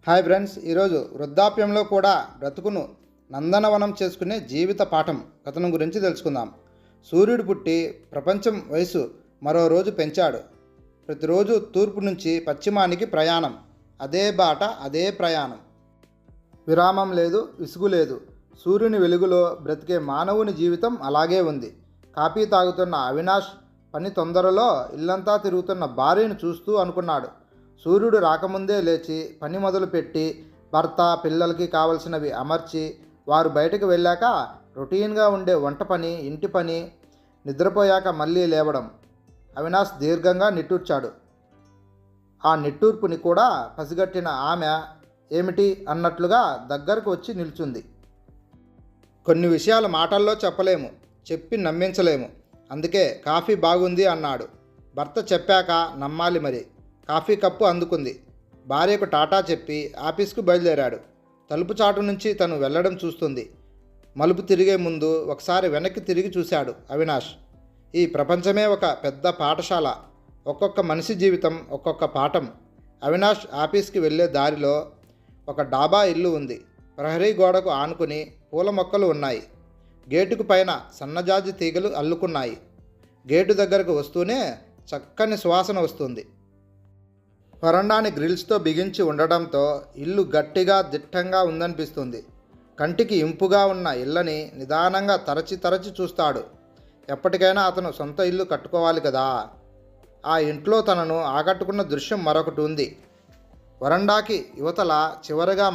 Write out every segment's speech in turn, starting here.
Hi friends, ఈరోజు వృద్ధాప్యంలో కూడా బ్రతుకును నందనవనం చేసుకునే జీవిత పాఠం కథనం గురించి తెలుసుకుందాం. సూర్యుడు పుట్టి ప్రపంచం వయసు మరో రోజు పెంచాడు. ప్రతిరోజు తూర్పు నుంచి పశ్చిమానికి ప్రయాణం, అదే బాట అదే ప్రయాణం. విరామం లేదు, విసుగు లేదు. సూర్యుని వెలుగులో బ్రతికే మానవుని జీవితం అలాగే ఉంది. కాఫీ తాగుతున్న అవినాష్ పని తొందరలో ఇల్లంతా తిరుగుతున్న భార్యను చూస్తూ అనుకున్నాడు. సూర్యుడు రాకముందే లేచి పని మొదలుపెట్టి భర్త పిల్లలకి కావలసినవి అమర్చి వారు బయటకు వెళ్ళాక రొటీన్గా ఉండే వంట పని, ఇంటి పని, నిద్రపోయాక మళ్ళీ లేవడం. అవినాష్ దీర్ఘంగా నిట్టూర్చాడు. ఆ నిట్టూర్పుని కూడా పసిగట్టిన ఆమె ఏమిటి అన్నట్లుగా దగ్గరకు వచ్చి నిల్చుంది. కొన్ని విషయాలు మాటల్లో చెప్పలేము, చెప్పి నమ్మించలేము. అందుకే కాఫీ బాగుంది అన్నాడు. భర్త చెప్పాక నమ్మాలి మరి. కాఫీ కప్పు అందుకుంది. భార్యకు టాటా చెప్పి ఆఫీస్కు బయలుదేరాడు. తలుపు చాటు నుంచి తను వెళ్ళడం చూస్తుంది. మలుపు తిరిగే ముందు ఒకసారి వెనక్కి తిరిగి చూశాడు అవినాష్. ఈ ప్రపంచమే ఒక పెద్ద పాఠశాల. ఒక్కొక్క మనిషి జీవితం ఒక్కొక్క పాఠం. అవినాష్ ఆఫీస్కి వెళ్ళే దారిలో ఒక డాబా ఇల్లు ఉంది. ప్రహరీ గోడకు ఆనుకుని పూల మొక్కలు ఉన్నాయి. గేటుకు పైన సన్నజాజి తీగలు అల్లుకున్నాయి. గేటు దగ్గరకు వస్తూనే చక్కని సువాసన వస్తుంది. వరండాని గ్రిల్స్తో బిగించి ఉండడంతో ఇల్లు గట్టిగా దిట్టంగా ఉందనిపిస్తుంది. కంటికి ఇంపుగా ఉన్న ఇళ్ళని నిదానంగా తరచి చూస్తాడు. ఎప్పటికైనా అతను సొంత ఇల్లు కట్టుకోవాలి కదా. ఆ ఇంట్లో తనను ఆకట్టుకున్న దృశ్యం మరొకటి ఉంది. వరండాకి యువతల చివరగా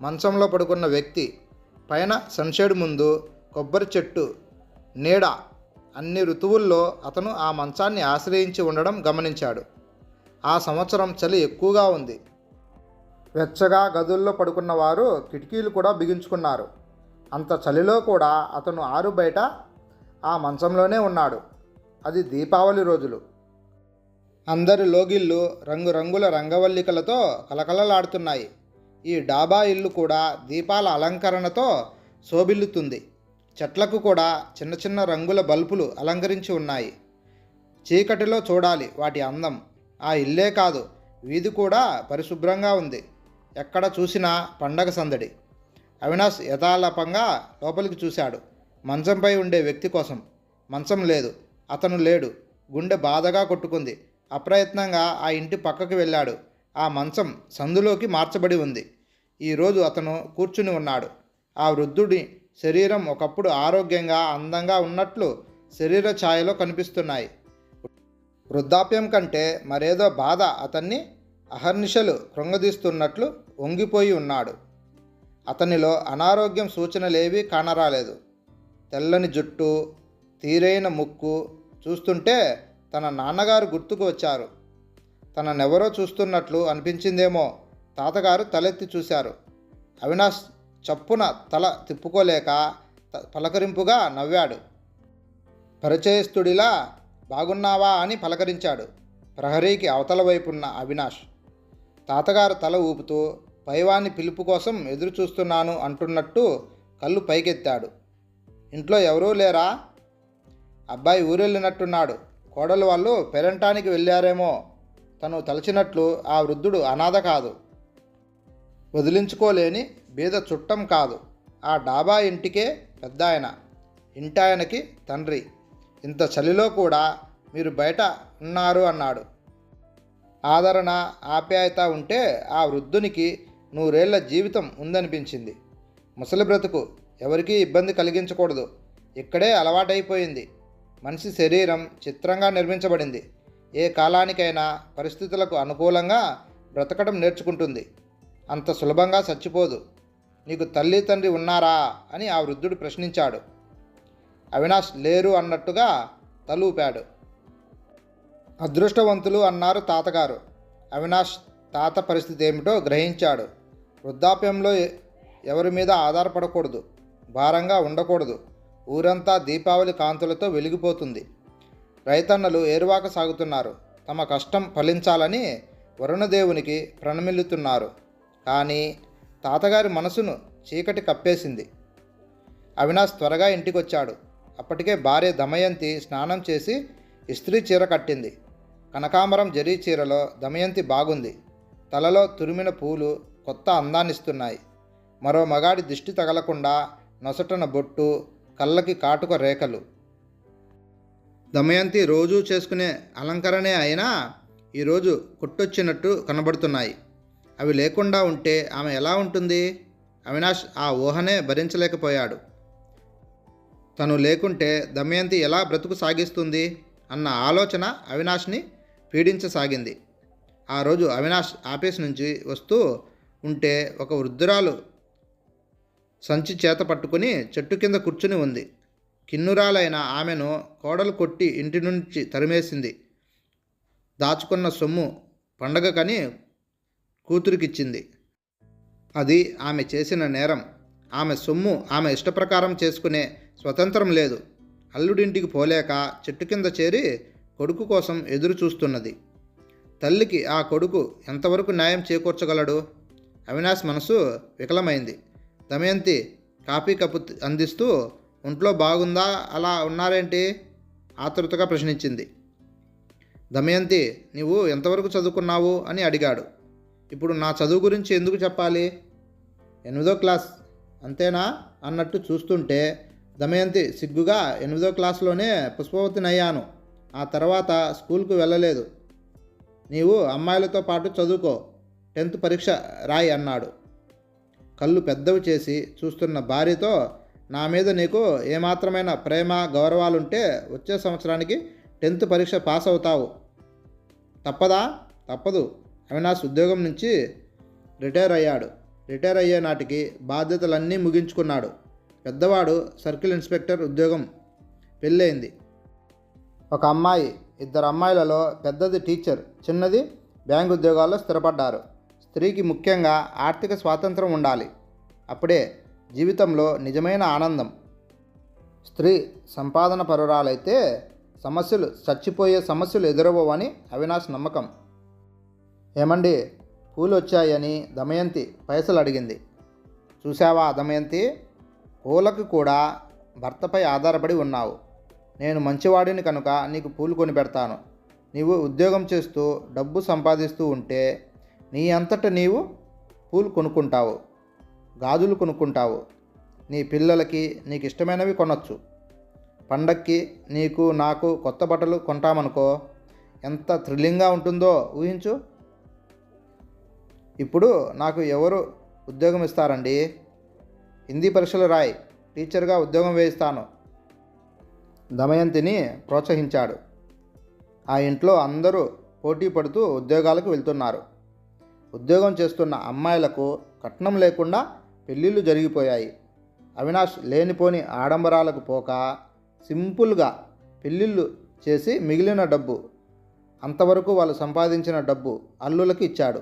మంచంలో పడుకున్న వ్యక్తి, పైన సన్షేడ్ ముందు కొబ్బరి చెట్టు నీడ. అన్ని ఋతువుల్లో అతను ఆ మంచాన్ని ఆశ్రయించి ఉండడం గమనించాడు. ఆ సంవత్సరం చలి ఎక్కువగా ఉంది. వెచ్చగా గదుల్లో పడుకున్న వారు కిటికీలు కూడా బిగించుకున్నారు. అంత చలిలో కూడా అతను ఆరు బయట ఆ మంచంలోనే ఉన్నాడు. అది దీపావళి రోజులు. అందరి లోగిళ్ళు రంగురంగుల రంగవల్లికలతో కలకలలాడుతున్నాయి. ఈ డాబా ఇల్లు కూడా దీపాల అలంకరణతో శోభిల్లుతుంది. చెట్లకు కూడా చిన్న చిన్న రంగుల బల్బులు అలంకరించి ఉన్నాయి. చీకటిలో చూడాలి వాటి అందం. ఆ ఇల్లే కాదు, వీధి కూడా పరిశుభ్రంగా ఉంది. ఎక్కడ చూసినా పండగ సందడి. అవినాష్ యథాలాపంగా లోపలికి చూశాడు. మంచంపై ఉండే వ్యక్తి కోసం. మంచం లేదు, అతను లేడు. గుండె బాధగా కొట్టుకుంది. అప్రయత్నంగా ఆ ఇంటి పక్కకు వెళ్ళాడు. ఆ మంచం సందులోకి మార్చబడి ఉంది. ఈరోజు అతను కూర్చుని ఉన్నాడు. ఆ వృద్ధుడి శరీరం ఒకప్పుడు ఆరోగ్యంగా అందంగా ఉన్నట్లు శరీర ఛాయలో కనిపిస్తున్నాయి. వృద్ధాప్యం కంటే మరేదో బాధ అతన్ని అహర్నిశలు కృంగదీస్తున్నట్లు వంగిపోయి ఉన్నాడు. అతనిలో అనారోగ్యం సూచనలేవీ కానరాలేదు. తెల్లని జుట్టు, తీరైన ముక్కు చూస్తుంటే తన నాన్నగారు గుర్తుకు వచ్చారు. తననెవరో చూస్తున్నట్లు అనిపించిందేమో. తాతగారు తలెత్తి చూశారు. అవినాష్ చప్పున తల తిప్పుకోలేక పలకరింపుగా నవ్వాడు. పరిచయస్తుడిలా బాగున్నావా అని పలకరించాడు. ప్రహరీకి అవతల వైపున్న అవినాష్. తాతగారు తల ఊపుతూ పైవాని పిలుపు కోసం ఎదురు చూస్తున్నాను అంటున్నట్టు కళ్ళు పైకెత్తాడు. ఇంట్లో ఎవరూ లేరా? అబ్బాయి ఊరెళ్ళినట్టున్నాడు. కోడలు వాళ్ళు పెరంటానికి వెళ్ళారేమో. తను తలచినట్లు ఆ వృద్ధుడు అనాథ కాదు, వదిలించుకోలేని బీద చుట్టం కాదు. ఆ డాబా ఇంటికే పెద్దాయన, ఇంటాయనకి తండ్రి. ఇంత చలిలో కూడా మీరు బయట ఉన్నారు అన్నాడు. ఆదరణ, ఆప్యాయత ఉంటే ఆ వృద్ధునికి 100 ఏళ్ల జీవితం ఉందనిపించింది. ముసలి బ్రతుకు ఎవరికీ ఇబ్బంది కలిగించకూడదు. ఇక్కడే అలవాటైపోయింది. మనిషి శరీరం చిత్రంగా నిర్మించబడింది. ఏ కాలానికైనా పరిస్థితులకు అనుకూలంగా బ్రతకడం నేర్చుకుంటుంది. అంత సులభంగా చచ్చిపోదు. నీకు తల్లి తండ్రి ఉన్నారా అని ఆ వృద్ధుడు ప్రశ్నించాడు. అవినాష్ లేరు అన్నట్టుగా తలూపాడు. అదృష్టవంతులు అన్నారు తాతగారు. అవినాష్ తాత పరిస్థితి ఏమిటో గ్రహించాడు. వృద్ధాప్యంలో ఎవరి మీద ఆధారపడకూడదు, భారంగా ఉండకూడదు. ఊరంతా దీపావళి కాంతులతో వెలిగిపోతుంది. రైతన్నలు ఏరువాక సాగుతున్నారు. తమ కష్టం ఫలించాలని వరుణదేవునికి ప్రణమిల్లుతున్నారు. కానీ తాతగారి మనసును చీకటి కప్పేసింది. అవినాష్ త్వరగా ఇంటికొచ్చాడు. అప్పటికే భార్య దమయంతి స్నానం చేసి ఇస్త్రీ చీర కట్టింది. కనకాంబరం జరీ చీరలో దమయంతి బాగుంది. తలలో తురిమిన పూలు కొత్త అందాన్నిస్తున్నాయి. మరో మగాడి దిష్టి తగలకుండా నొసటన బొట్టు, కళ్ళకి కాటుక రేఖలు. దమయంతి రోజూ చేసుకునే అలంకరణే అయినా ఈరోజు కొట్టొచ్చినట్టు కనబడుతున్నాయి. అవి లేకుండా ఉంటే ఆమె ఎలా ఉంటుంది? అవినాష్ ఆ ఊహనే భరించలేకపోయాడు. తను లేకుంటే దమయంతి ఎలా బ్రతుకు సాగిస్తుంది అన్న ఆలోచన అవినాష్ని పీడించసాగింది. ఆ రోజు అవినాష్ ఆఫీస్ నుంచి వస్తూ ఉంటే ఒక వృద్ధురాలు సంచి చేత పట్టుకుని చెట్టు కింద కూర్చుని ఉంది. కిన్నురాలైన ఆమెను కోడలు కొట్టి ఇంటి నుంచి తరిమేసింది. దాచుకున్న సొమ్ము పండగకని కూతురికిచ్చింది. అది ఆమె చేసిన నేరం. ఆమె సొమ్ము ఆమె ఇష్టప్రకారం చేసుకునే స్వతంత్రం లేదు. అల్లుడింటికి పోలేక చెట్టు కింద చేరి కొడుకు కోసం ఎదురు చూస్తున్నది. తల్లికి ఆ కొడుకు ఎంతవరకు న్యాయం చేకూర్చగలడు? అవినాష్ మనసు వికలమైంది. దమయంతి కాఫీ కప్పు అందిస్తూ, ఒంట్లో బాగుందా, అలా ఉన్నారేంటి? ఆతృతగా ప్రశ్నించింది. దమయంతి, నీవు ఎంతవరకు చదువుకున్నావు అని అడిగాడు. ఇప్పుడు నా చదువు గురించి ఎందుకు చెప్పాలి? 8వ క్లాస్ అంతేనా అన్నట్టు చూస్తుంటే దమయంతి సిగ్గుగా 8వ క్లాస్లోనే పుష్పవతినయ్యాను. ఆ తర్వాత స్కూల్కు వెళ్ళలేదు. నీవు అమ్మాయిలతో పాటు చదువుకో, 10th పరీక్ష రాయి అన్నాడు. కళ్ళు పెద్దవి చేసి చూస్తున్న భార్యతో, నా మీద నీకు ఏమాత్రమైన ప్రేమ గౌరవాలుంటే వచ్చే సంవత్సరానికి 10th పరీక్ష పాస్ అవుతావు. తప్పదా? తప్పదు. అవినాష్ ఉద్యోగం నుంచి రిటైర్ అయ్యాడు. రిటైర్ అయ్యే నాటికి బాధ్యతలన్నీ ముగించుకున్నాడు. పెద్దవాడు సర్కిల్ ఇన్స్పెక్టర్ ఉద్యోగం. పెళ్ళయింది. ఒక అమ్మాయి. 2 అమ్మాయిలలో పెద్దది టీచర్, చిన్నది బ్యాంక్ ఉద్యోగాల్లో స్థిరపడ్డారు. స్త్రీకి ముఖ్యంగా ఆర్థిక స్వాతంత్రం ఉండాలి. అప్పుడే జీవితంలో నిజమైన ఆనందం. స్త్రీ సంపాదన పరురాలైతే చచ్చిపోయే సమస్యలు ఎదురవ్వవని అవినాష్ నమ్మకం. ఏమండి, పూలు వచ్చాయని దమయంతి పైసలు అడిగింది. చూశావా దమయంతి, పూలకు కూడా భర్తపై ఆధారపడి ఉన్నావు. నేను మంచివాడిని కనుక నీకు పూలు కొని పెడతాను. నీవు ఉద్యోగం చేస్తూ డబ్బు సంపాదిస్తూ ఉంటే నీ అంతట నీవు పూలు కొనుక్కుంటావు, గాజులు కొనుక్కుంటావు. నీ పిల్లలకి నీకు ఇష్టమైనవి కొనొచ్చు. పండక్కి నీకు నాకు కొత్త బట్టలు కొంటామనుకో, ఎంత థ్రిల్లింగ్గా ఉంటుందో ఊహించు. ఇప్పుడు నాకు ఎవరు ఉద్యోగం ఇస్తారండి? హిందీ పరీక్షలు రాయి, టీచర్గా ఉద్యోగం వేయిస్తాను. దమయంతిని ప్రోత్సహించాడు. ఆ ఇంట్లో అందరూ పోటీ పడుతూ ఉద్యోగాలకు వెళ్తున్నారు. ఉద్యోగం చేస్తున్న అమ్మాయిలకు కట్నం లేకుండా పెళ్ళిళ్ళు జరిగిపోయాయి. అవినాష్ లేనిపోని ఆడంబరాలకు పోక సింపుల్గా పెళ్ళిళ్ళు చేసి మిగిలిన డబ్బు, అంతవరకు వాళ్ళు సంపాదించిన డబ్బు అల్లులకి ఇచ్చాడు.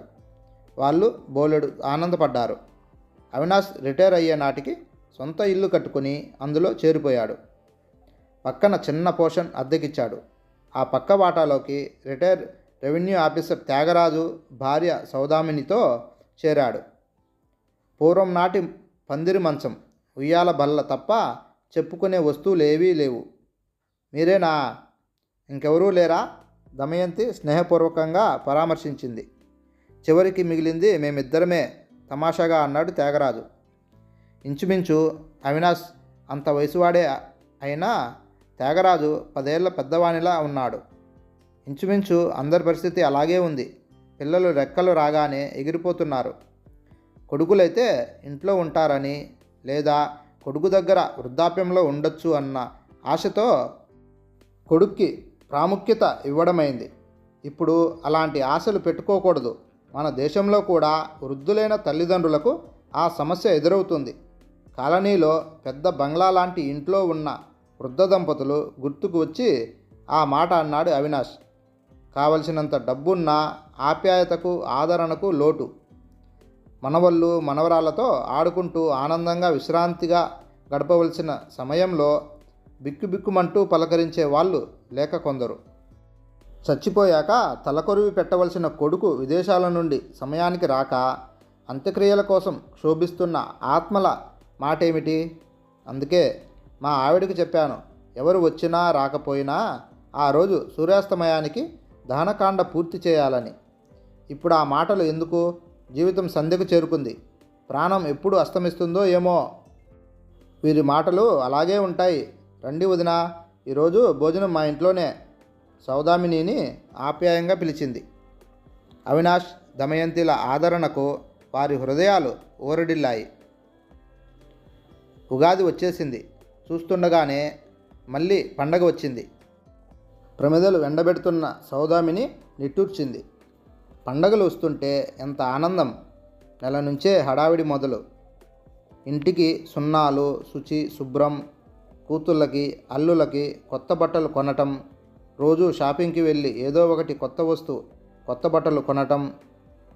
వాళ్ళు బోలెడు ఆనందపడ్డారు. అవినాష్ రిటైర్ అయ్యే నాటికి సొంత ఇల్లు కట్టుకుని అందులో చేరిపోయాడు. పక్కన చిన్న పోర్షన్ అద్దెకిచ్చాడు. ఆ పక్క వాటాలోకి రిటైర్ రెవెన్యూ ఆఫీసర్ త్యాగరాజు భార్య సౌదామినితో చేరాడు. పూర్వం నాటి పందిరి మంచం, ఉయ్యాల బల్ల తప్ప చెప్పుకునే వస్తువులు ఏవీ లేవు. మీరేనా? ఇంకెవరూ లేరా? దమయంతి స్నేహపూర్వకంగా పరామర్శించింది. చివరికి మిగిలింది మేమిద్దరమే తమాషాగా అన్నాడు త్యాగరాజు. ఇంచుమించు అవినాష్ అంత వయసువాడే అయినా త్యాగరాజు 10 ఏళ్ల పెద్దవానిలా ఉన్నాడు. ఇంచుమించు అందరి పరిస్థితి అలాగే ఉంది. పిల్లలు రెక్కలు రాగానే ఎగిరిపోతున్నారు. కొడుకులైతే ఇంట్లో ఉంటారని, లేదా కొడుకు దగ్గర వృద్ధాప్యంలో ఉండొచ్చు అన్న ఆశతో కొడుక్కి ప్రాముఖ్యత ఇవ్వడమైంది. ఇప్పుడు అలాంటి ఆశలు పెట్టుకోకూడదు. మన దేశంలో కూడా వృద్ధులైన తల్లిదండ్రులకు ఆ సమస్య ఎదురవుతుంది. కాలనీలో పెద్ద బంగ్లా లాంటి ఇంట్లో ఉన్న వృద్ధ దంపతులు గుర్తుకు వచ్చి ఆ మాట అన్నాడు అవినాష్. కావలసినంత డబ్బున్నా ఆప్యాయతకు ఆదరణకు లోటు. మనవళ్ళు మనవరాళ్లతో ఆడుకుంటూ ఆనందంగా విశ్రాంతిగా గడపవలసిన సమయంలో బిక్కుబిక్కుమంటూ పలకరించే వాళ్ళు లేక కొందరు. చచ్చిపోయాక తలకొరివి పెట్టవలసిన కొడుకు విదేశాల నుండి సమయానికి రాక అంత్యక్రియల కోసం క్షోభిస్తున్న ఆత్మల మాటేమిటి? అందుకే మా ఆవిడకి చెప్పాను, ఎవరు వచ్చినా రాకపోయినా ఆ రోజు సూర్యాస్తమయానికి దహనకాండ పూర్తి చేయాలని. ఇప్పుడు ఆ మాటలు ఎందుకు? జీవితం సంధ్యకు చేరుకుంది. ప్రాణం ఎప్పుడు అస్తమిస్తుందో ఏమో. వీరి మాటలు అలాగే ఉంటాయి. రండి వదినా, ఈరోజు భోజనం మా ఇంట్లోనే. సౌదామినిని ఆప్యాయంగా పిలిచింది. అవినాష్, దమయంతిల ఆదరణకు వారి హృదయాలు ఊరడిల్లాయి. ఉగాది వచ్చేసింది. చూస్తుండగానే మళ్ళీ పండగ వచ్చింది. ప్రమిదలు ఎండబెడుతున్న సౌదామిని నిట్టూర్చింది. పండగలు వస్తుంటే ఎంత ఆనందం! నెల నుంచే హడావిడి మొదలు. ఇంటికి సున్నాలు, శుచి, శుభ్రం, కూతుళ్ళకి, అల్లులకి కొత్త బట్టలు కొనటం, రోజు షాపింగ్కి వెళ్ళి ఏదో ఒకటి కొత్త వస్తువు, కొత్త బట్టలు కొనటం,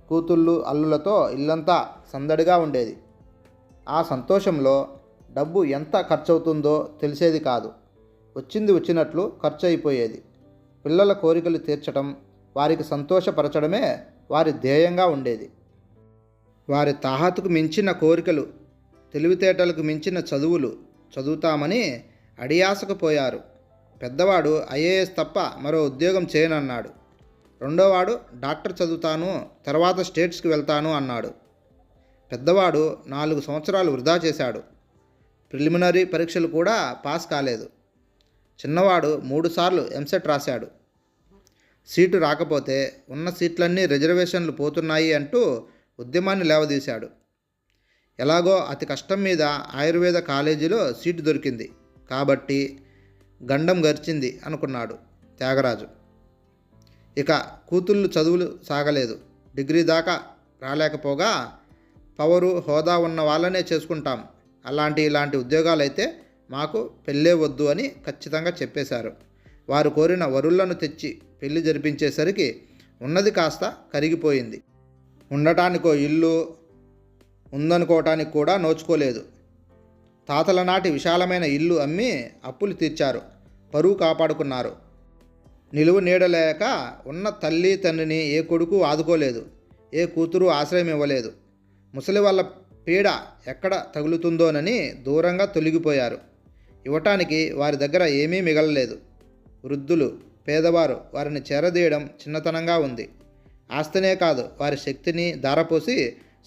కూతుళ్ళు అల్లులతో ఇల్లంతా సందడిగా ఉండేది. ఆ సంతోషంలో డబ్బు ఎంత ఖర్చవుతుందో తెలిసేది కాదు. వచ్చింది వచ్చినట్లు ఖర్చు అయిపోయేది. పిల్లల కోరికలు తీర్చడం, వారికి సంతోషపరచడమే వారి ధ్యేయంగా ఉండేది. వారి తాహతుకు మించిన కోరికలు, తెలివితేటలకు మించిన చదువులు చదువుతామని అడియాసకు పోయారు. పెద్దవాడు ఐఏఎస్ తప్ప మరో ఉద్యోగం చేయనన్నాడు. రెండోవాడు డాక్టర్ చదువుతాను, తర్వాత స్టేట్స్కి వెళ్తాను అన్నాడు. పెద్దవాడు 4 సంవత్సరాలు వృధా చేశాడు. ప్రిలిమినరీ పరీక్షలు కూడా పాస్ కాలేదు. చిన్నవాడు 3 సార్లు ఎంసెట్ రాశాడు. సీటు రాకపోతే ఉన్న సీట్లన్నీ రిజర్వేషన్లు పోతున్నాయి అంటూ ఉద్యమాన్ని లేవదీశాడు. ఎలాగో అతి కష్టం మీద ఆయుర్వేద కాలేజీలో సీటు దొరికింది కాబట్టి గండం గరిచింది అనుకున్నాడు త్యాగరాజు. ఇక కూతుళ్ళు చదువులు సాగలేదు. డిగ్రీ దాకా రాలేకపోగా పవరు, హోదా ఉన్న వాళ్ళనే చేసుకుంటాం, ఇలాంటి ఉద్యోగాలైతే మాకు పెళ్ళే వద్దు అని ఖచ్చితంగా చెప్పేశారు. వారు కోరిన వరులను తెచ్చి పెళ్లి జరిపించేసరికి ఉన్నది కాస్త కరిగిపోయింది. ఉండటానికో ఇల్లు ఉందనుకోవటానికి కూడా నోచుకోలేదు. తాతల నాటి విశాలమైన ఇల్లు అమ్మి అప్పులు తీర్చారు, పరువు కాపాడుకున్నారు. నిలువు నీడలేక ఉన్న తల్లి తండ్రిని ఏ కొడుకు ఆదుకోలేదు, ఏ కూతురు ఆశ్రయం ఇవ్వలేదు. ముసలి వాళ్ళ పీడ ఎక్కడ తగులుతుందోనని దూరంగా తొలగిపోయారు. ఇవ్వటానికి వారి దగ్గర ఏమీ మిగలలేదు. వృద్ధులు, పేదవారు వారిని చేరదీయడం చిన్నతనంగా ఉంది. ఆస్తినే కాదు, వారి శక్తిని ధారపోసి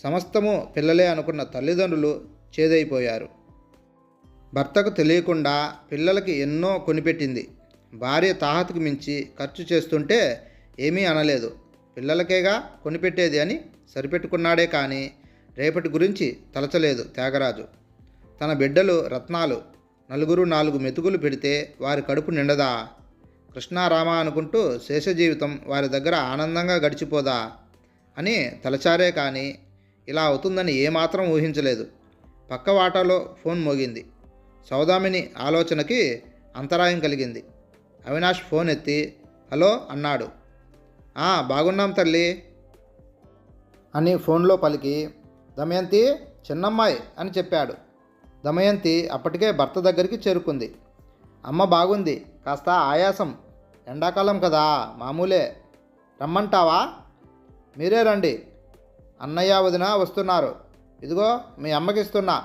సమస్తము పిల్లలే అనుకున్న తల్లిదండ్రులు చేదైపోయారు. భర్తకు తెలియకుండా పిల్లలకి ఎన్నో కొనిపెట్టింది. భార్య తాహతుకు మించి ఖర్చు చేస్తుంటే ఏమీ అనలేదు. పిల్లలకేగా కొనిపెట్టేది అని సరిపెట్టుకున్నాడే కానీ రేపటి గురించి తలచలేదు త్యాగరాజు. తన బిడ్డలు రత్నాలు, నలుగురు 4 మెతుకులు పెడితే వారి కడుపు నిండదా? కృష్ణారామ అనుకుంటూ శేష జీవితం వారి దగ్గర ఆనందంగా గడిచిపోదా అని తలచారే కానీ ఇలా అవుతుందని ఏమాత్రం ఊహించలేదు. పక్క వాటాలో ఫోన్ మోగింది. సౌదామిని ఆలోచనకి అంతరాయం కలిగింది. అవినాష్ ఫోన్ ఎత్తి హలో అన్నాడు. బాగున్నాం తల్లి అని ఫోన్లో పలికి, దమయంతి చిన్నమ్మాయి అని చెప్పాడు. దమయంతి అప్పటికే భర్త దగ్గరికి చేరుకుంది. అమ్మ బాగుంది, కాస్త ఆయాసం, ఎండాకాలం కదా, మామూలే. రమ్మంటావా? మీరే రండి, అన్నయ్య వదిన వస్తున్నారు, ఇదిగో మీ అమ్మకి ఇస్తున్నా.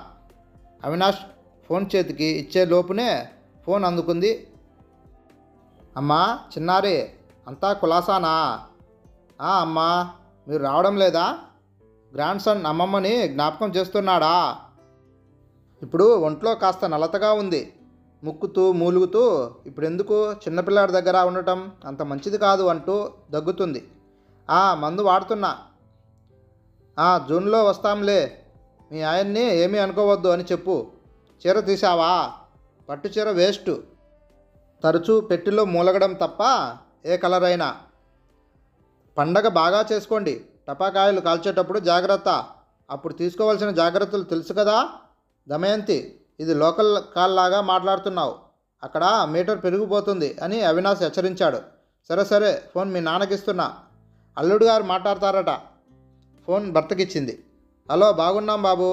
అవినాష్ ఫోన్ చేతికి ఇచ్చే లోపునే ఫోన్ అందుకుంది. అమ్మా చిన్నారి, అంతా కులాసానా? అమ్మా, మీరు రావడం లేదా? గ్రాండ్ సన్ అమ్మమ్మని జ్ఞాపకం చేస్తున్నాడా? ఇప్పుడు ఒంట్లో కాస్త నలతగా ఉంది, ముక్కుతూ మూలుగుతూ ఇప్పుడెందుకు చిన్నపిల్లాడి దగ్గర ఉండటం అంత మంచిది కాదు అంటూ దగ్గుతుంది. మందు వాడుతున్నా. జూన్లో వస్తాంలే, మీ ఆయన్ని ఏమీ అనుకోవద్దు అని చెప్పు. చీర తీసావా? పట్టు చీర వేస్ట్, తరచూ పెట్టిలో మూలగడం తప్ప ఏ కలర్ అయినా. పండగ బాగా చేసుకోండి, టపాకాయలు కాల్చేటప్పుడు జాగ్రత్త, అప్పుడు తీసుకోవాల్సిన జాగ్రత్తలు తెలుసు కదా. దమయంతి, ఇది లోకల్ కాల్ లాగా మాట్లాడుతున్నావు, అక్కడ మీటర్ పెరిగిపోతుంది అని అవినాష్ హెచ్చరించాడు. సరే ఫోన్ మీ నాన్నకిస్తున్నా, అల్లుడు గారు మాట్లాడతారట. ఫోన్ భర్తకిచ్చింది. హలో, బాగున్నాం బాబు,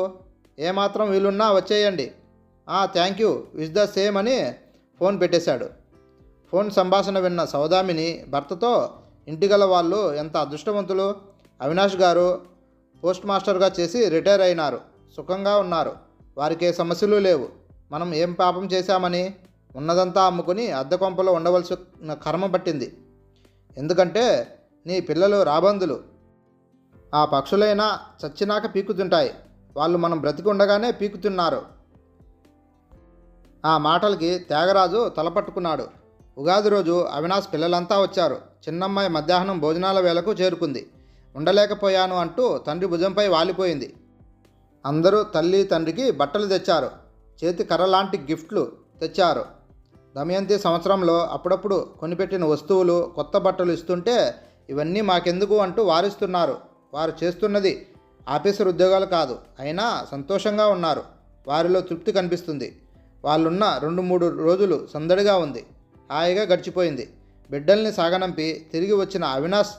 ఏమాత్రం వీలున్నా వచ్చేయండి. Thank you, wish the same అని ఫోన్ పెట్టేశాడు. ఫోన్ సంభాషణ విన్న సౌదామిని భర్తతో, ఇంటిగల వాళ్ళు ఎంత అదృష్టవంతులు, అవినాష్ గారు పోస్ట్ మాస్టర్గా చేసి రిటైర్ అయినారు, సుఖంగా ఉన్నారు, వారికి ఏ సమస్యలు లేవు, మనం ఏం పాపం చేశామని ఉన్నదంతా అమ్ముకుని అద్దె కొంపలో ఉండవలసిన కర్మ పట్టింది. ఎందుకంటే నీ పిల్లలు రాబందులు, ఆ పక్షులైనా చచ్చినాక పీకుతుంటాయి, వాళ్ళు మనం బ్రతికి ఉండగానే పీకుతున్నారు. ఆ మాటలకి త్యాగరాజు తలపట్టుకున్నాడు. ఉగాది రోజు అవినాష్ పిల్లలంతా వచ్చారు. చిన్నమ్మాయి మధ్యాహ్నం భోజనాల వేళకు చేరుకుంది. ఉండలేకపోయాను అంటూ తండ్రి భుజంపై వాలిపోయింది. అందరూ తల్లి తండ్రికి బట్టలు తెచ్చారు. చేతి కర్రలాంటి గిఫ్ట్లు తెచ్చారు. దమయంతి సంవత్సరంలో అప్పుడప్పుడు కొనిపెట్టిన వస్తువులు, కొత్త బట్టలు ఇస్తుంటే ఇవన్నీ మాకెందుకు అంటూ వారిస్తున్నారు. వారు చేస్తున్నది ఆఫీసర్ ఉద్యోగాలు కాదు, అయినా సంతోషంగా ఉన్నారు. వారిలో తృప్తి కనిపిస్తుంది. వాళ్ళున్న 2-3 రోజులు సందడిగా ఉంది. హాయిగా గడిచిపోయింది. బిడ్డల్ని సాగనంపి తిరిగి వచ్చిన అవినాష్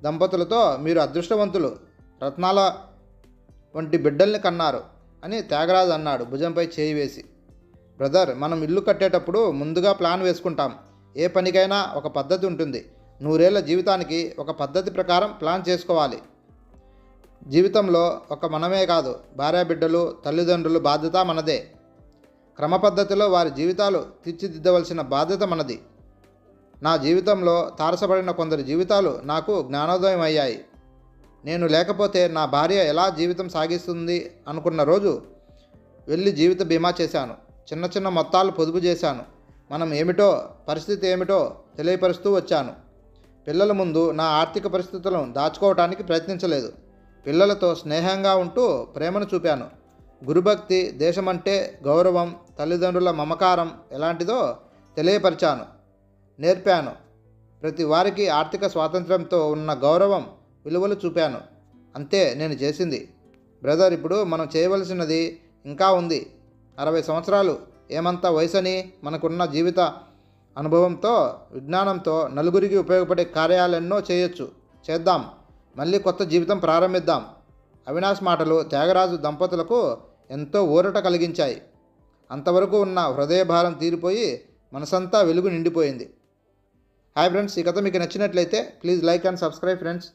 దంపతులతో మీరు అదృష్టవంతులు, రత్నాల వంటి బిడ్డల్ని కన్నారు అని త్యాగరాజు అన్నాడు భుజంపై చేయి వేసి. బ్రదర్, మనం ఇల్లు కట్టేటప్పుడు ముందుగా ప్లాన్ వేసుకుంటాం. ఏ పనికైనా ఒక పద్ధతి ఉంటుంది. 100 ఏళ్ల జీవితానికి ఒక పద్ధతి ప్రకారం ప్లాన్ చేసుకోవాలి. జీవితంలో ఒక మనమే కాదు, భార్యాబిడ్డలు, తల్లిదండ్రులు బాధ్యత మనదే. క్రమ పద్ధతిలో వారి జీవితాలు తీర్చిదిద్దవలసిన బాధ్యత మనది. నా జీవితంలో తారసపడిన కొందరి జీవితాలు నాకు జ్ఞానోదయం అయ్యాయి. నేను లేకపోతే నా భార్య ఎలా జీవితం సాగిస్తుంది అనుకున్న రోజు వెళ్ళి జీవిత బీమా చేశాను. చిన్న చిన్న మొత్తాలు పొదుపు చేశాను. మనం ఏమిటో, పరిస్థితి ఏమిటో తెలియపరుస్తూ వచ్చాను. పిల్లల ముందు నా ఆర్థిక పరిస్థితులను దాచుకోవటానికి ప్రయత్నించలేదు. పిల్లలతో స్నేహంగా ఉంటూ ప్రేమను చూపాను. గురుభక్తి, దేశమంటే గౌరవం, తల్లిదండ్రుల మమకారం ఎలాంటిదో తెలియపరిచాను, నేర్పాను. ప్రతి వారికి ఆర్థిక స్వాతంత్రంతో ఉన్న గౌరవం, విలువలు చూపాను. అంతే నేను చేసింది. బ్రదర్, ఇప్పుడు మనం చేయవలసినది ఇంకా ఉంది. 60 సంవత్సరాలు ఏమంత వయసని మనకున్న జీవిత అనుభవంతో, విజ్ఞానంతో నలుగురికి ఉపయోగపడే కార్యాలెన్నో చేయొచ్చు. చేద్దాం. మళ్ళీ కొత్త జీవితం ప్రారంభిద్దాం. అవినాష్ మాటలు త్యాగరాజు దంపతులకు ఎంతో ఊరట కలిగించాయి. అంతవరకు ఉన్న హృదయభారం తీరిపోయి మనసంతా వెలుగు నిండిపోయింది. హాయ్ ఫ్రెండ్స్, ఈ కథ మీకు నచ్చినట్లయితే please like and subscribe friends.